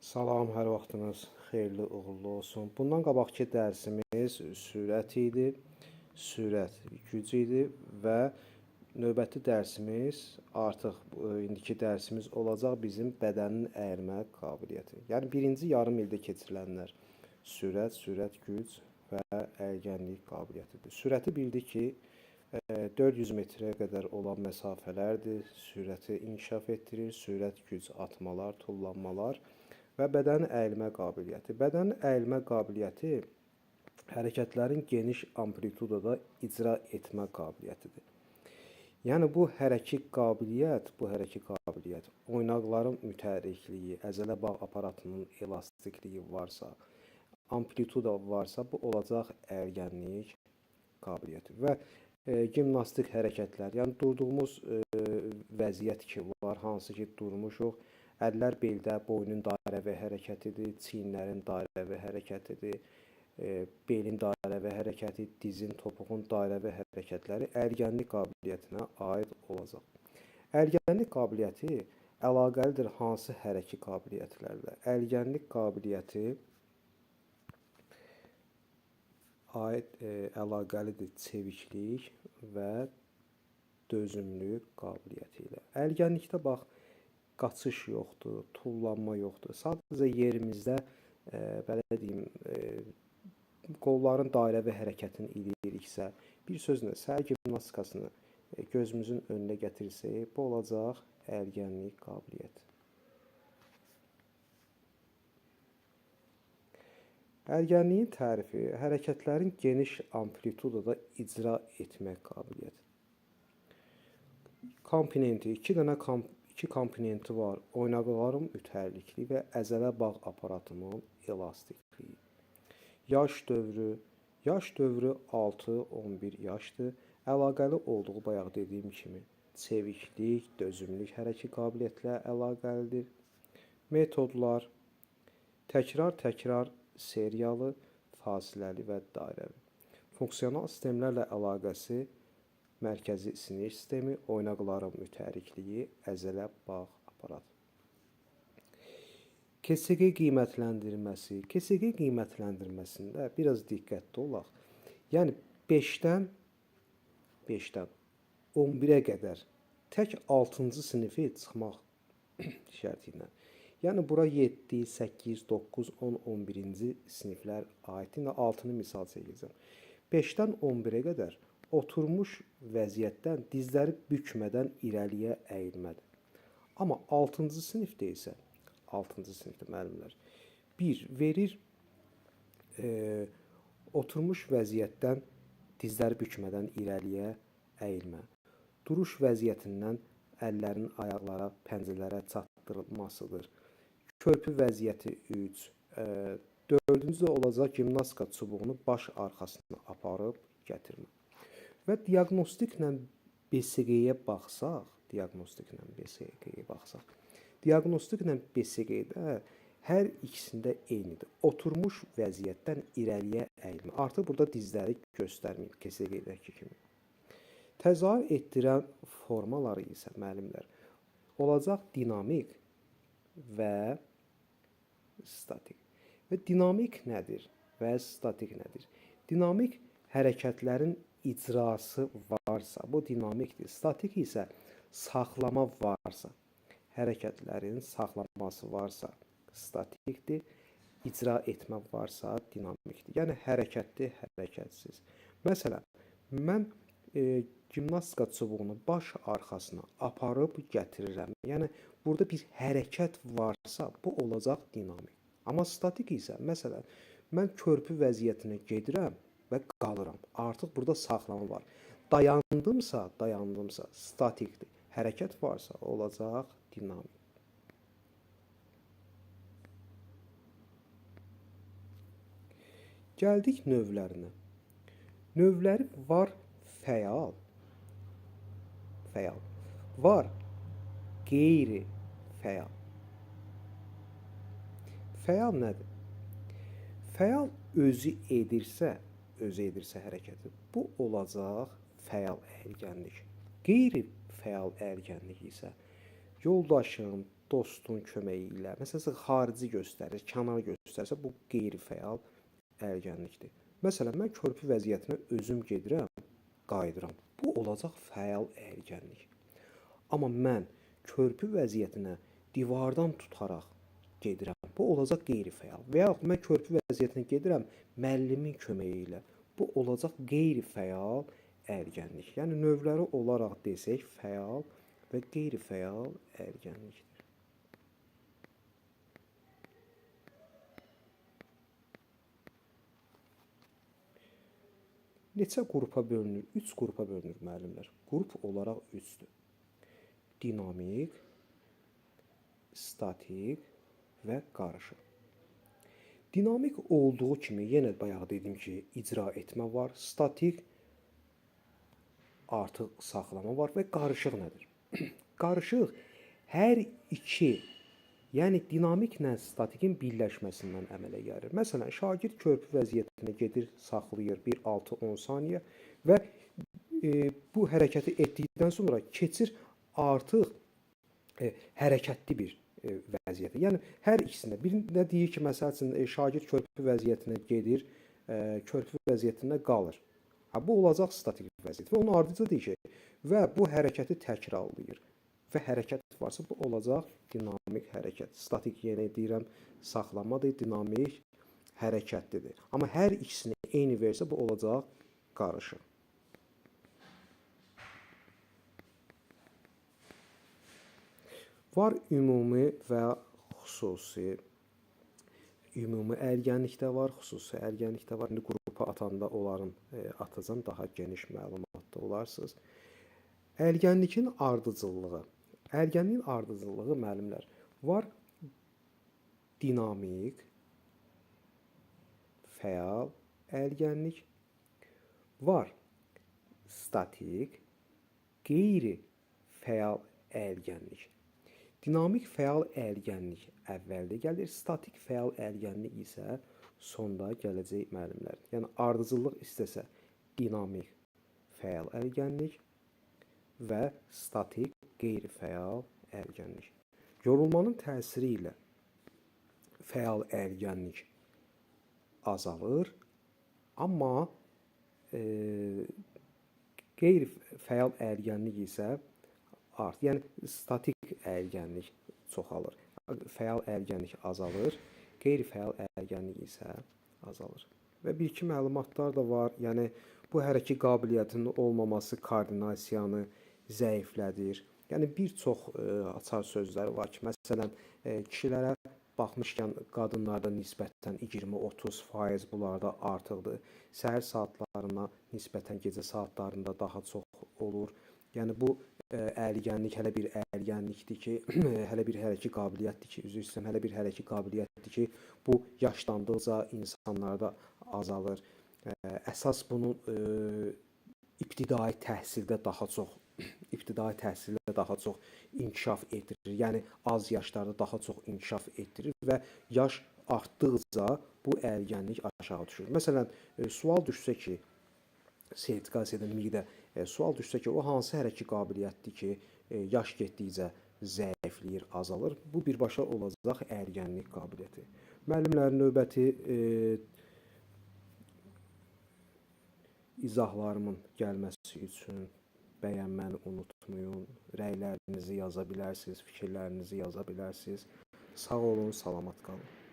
Salam, hər vaxtınız xeyirli, uğurlu olsun. Bundan qabaqki dərsimiz sürət idi, sürət güc idi və növbəti dərsimiz artıq indiki dərsimiz olacaq bizim bədənin əyilmə qabiliyyəti. Yəni birinci yarım ildə keçirilənlər sürət güc və əyilgənlik qabiliyyətidir. Sürəti bildik ki, 400 metrə qədər olan məsafələrdir. Sürəti inkişaf etdirir, sürət güc atmalar, tullanmalar və bədənin əyilmə qabiliyyəti. Bədənin əyilmə qabiliyyəti hərəkətlərin geniş amplitudada icra etmə qabiliyyətidir. Yəni bu hərəki qabiliyyət oynaqların mütəhərrikliyi, əzələ bağ aparatının elastikliyi varsa, amplituda varsa, bu olacaq əyilgənlik qabiliyyəti. Və gimnastik hərəkətlər, yəni durduğumuz vəziyyət ki var, hansı ki durmuşuq, əllər beldə, boynun dairəvi hərəkətidir, çiyinlərin dairəvi hərəkətidir, belin dairəvi hərəkəti, dizin, topuğun dairəvi hərəkətləri əyilgənlik qabiliyyətinə aid olacaq. Əyilgənlik qabiliyyəti əlaqəlidir hansı hərəki qabiliyyətlərlə? Əyilgənlik qabiliyyəti əlaqəlidir çeviklik və dözümlülük qabiliyyəti ilə. Əyilgənlikdə bax, qaçış yoxdur, tullanma yoxdur. Sadəcə yerimizdə, belə deyim, qolların dairəvi hərəkətini eləyiriksə, bir sözlə səhər gimnastikasını gözümüzün önünə gətirsək, bu olacaq əyilgənlik qabiliyyəti. Əyilgənliyin tərifi hərəkətlərin geniş amplitudada icra etmək qabiliyyəti. Komponenti, iki komponenti var. Oynaqların mütəhərrikliyi və əzələ bağ aparatının elastikliyi. Yaş dövrü 6-11 yaşdır. Əlaqəli olduğu bayaq dediyim kimi çeviklik, dözümlülük hərəki qabiliyyətlə əlaqəlidir. Metodlar təkrar seriyalı, fasiləli və dairəvi. Funksional sistemlərlə əlaqəsi mərkəzi sinir sistemi, oynaqların mütəhərrikliyi, əzələ bağ aparatı. KSQ qiymətləndirməsi. KSQ qiymətləndirməsində biraz diqqətli olaq. Yəni 5-dən 11-ə qədər tək 6-cı sinifi çıxmaq şərti ilə. Yəni bura 7, 8, 9, 10, 11-ci siniflər aid. İndi 6-nı misal çəkəcəm. 5-dən 11-ə qədər oturmuş vəziyyətdən dizləri bükmədən irəliyə əyilmədir. Amma 6-cı sinifdə isə, 6-cı sinifdə müəllimlər 1 verir, oturmuş vəziyyətdən dizləri bükmədən irəliyə əyilmə. Duruş vəziyyətindən əllərin ayaqlara, pəncələrə çatdırılmasıdır. Körpü vəziyyəti 3. 4-cü də olacaq gimnastika çubuğunu baş arxasına aparıb gətirmə. Və diaqnostiklə BSQ-yə baxsaq, diaqnostiklə BSQ-də hər ikisində eynidir. Oturmuş vəziyyətdən irəliyə əyilmə. Artıq burada dizləri göstərməyib KSQ-dəki kimi. Təzahür etdirən formaları isə müəllimlər olacaq dinamik və statik. Və dinamik nədir və statik nədir? Dinamik hərəkətlərin icrası varsa, bu dinamikdir. Statik isə saxlama varsa, hərəkətlərin saxlaması varsa, statikdir. İcra etmə varsa, dinamikdir. Yəni hərəkətli, hərəkətsiz. Məsələn, mən gimnastika çubuğunu baş arxasına aparıb gətirirəm. Yəni burada bir hərəkət varsa, bu olacaq dinamik. Amma statik isə, məsələn, mən körpü vəziyyətinə gedirəm və qalıram. Artıq burada saxlama var. Dayandımsa, statikdir. Hərəkət varsa, olacaq dinamik. Gəldik növlərinə. Növləri var fəal, var qeyri-fəal. Fəal nədir? Fəal özü edirsə hərəkəti, bu olacaq fəal əyilgənlik. Qeyri-fəal əyilgənlik isə yoldaşım, dostun köməyi ilə, məsələn, xarici göstərir, kənar göstərsə, bu qeyri-fəal ərgənlikdir. Məsələn, mən körpü vəziyyətinə özüm gedirəm, qayıdıram. Bu olacaq fəal ərgənlik. Amma mən körpü vəziyyətinə divardan tutaraq gedirəm. Bu olacaq qeyri-fəal. Və yaxud mən körpü vəziyyətinə gedirəm müəllimin köməyi ilə. Bu olacaq qeyri-fəal ərgənlik. Yəni növləri olaraq desək fəal və qeyri-fəal ərgənlikdir. Neçə qrupa bölünür? 3 qrupa bölünür müəllimlər. Qrup olaraq 3-dür. Dinamik, statik və qarışıq. Dinamik olduğu kimi, yenə bayaq dedim ki, icra etmə var, statik artıq saxlama var və qarışıq nədir? Qarışıq hər iki, yəni dinamiklə statikin birləşməsindən əmələ gəlir. Məsələn, şagird körpü vəziyyətinə gedir, saxlayır 1, 6, 10 saniyə və bu hərəkəti etdikdən sonra keçir artıq hərəkətli bir vəziyyətə. Yəni hər ikisində birində deyir ki, məsəl üçün şagird körpü vəziyyətinə gedir, körpü vəziyyətində qalır. Bu olacaq statik vəziyyət və onun ardıcı deyir ki, və bu hərəkəti təkrarlayır və hərəkət varsa bu olacaq dinamik hərəkət. Statik yenə deyirəm saxlamadır, dinamik hərəkətlidir. Amma hər ikisini eyni versə bu olacaq qarışıq. Var ümumi və xüsusi. Ümumi ərgənlikdə var, xüsusi ərgənlikdə var. İndi qrupa atanda onların atacam, daha geniş məlumatda olarsınız. Ərgənlikin ardıcıllığı. Ərgənliyin ardıcıllığı müəllimlər var dinamik, fəal ərgənlik, var statik, qeyri-fəal ərgənlik. Dinamik fəal ərgənlik əvvəldə gəlir, statik fəal ərgənlik isə sonda gələcək müəllimlər. Yəni ardıcıllıq istəsə dinamik fəal ərgənlik və statik qeyri-fəal ərgənlik. Yorulmanın təsiri ilə fəal ərgənlik azalır, amma qeyri-fəal ərgənlik isə artır. Yəni statik ərgənlik çoxalır. Fəal ərgənlik azalır, qeyri-fəal ərgənlik isə azalır. Və bir-iki məlumatlar da var. Yəni bu hərəkət qabiliyyətinin olmaması koordinasiyanı zəiflədir. Yəni bir çox açar sözləri var ki, məsələn, kişilərə baxmışkən qadınlarda nisbətən 20-30% bunlarda artıqdır. Səhər saatlarına nisbətən gecə saatlarında daha çox olur. Yəni bu ərgənlik hələ bir ərgənlikdir ki, hələ bir hərəkət qabiliyyətdir ki, üzr istəyirəm, hələ bir hərəkət qabiliyyətdir ki, bu yaşlandıqca insanlarda azalır. Əsas bunun ibtidai təhsildə daha çox inkişaf etdirir. Yəni az yaşlarda daha çox inkişaf etdirir və yaş artdıqca bu ərgənlik aşağı düşür. Məsələn, sual düşsə ki, sertifikasiyada miqdə sual düşsə ki, o hansı hərəkət qabiliyyətdir ki, yaş getdikcə zəifləyir, azalır? Bu birbaşa olacaq ərgənlik qabiliyyəti. Müəllimlərin növbəti izahlarımın gəlməsi üçün bəyənməni unutmayın. Rəylərinizi yaza bilərsiniz, fikirlərinizi yaza bilərsiniz. Sağ olun, salamat qalın.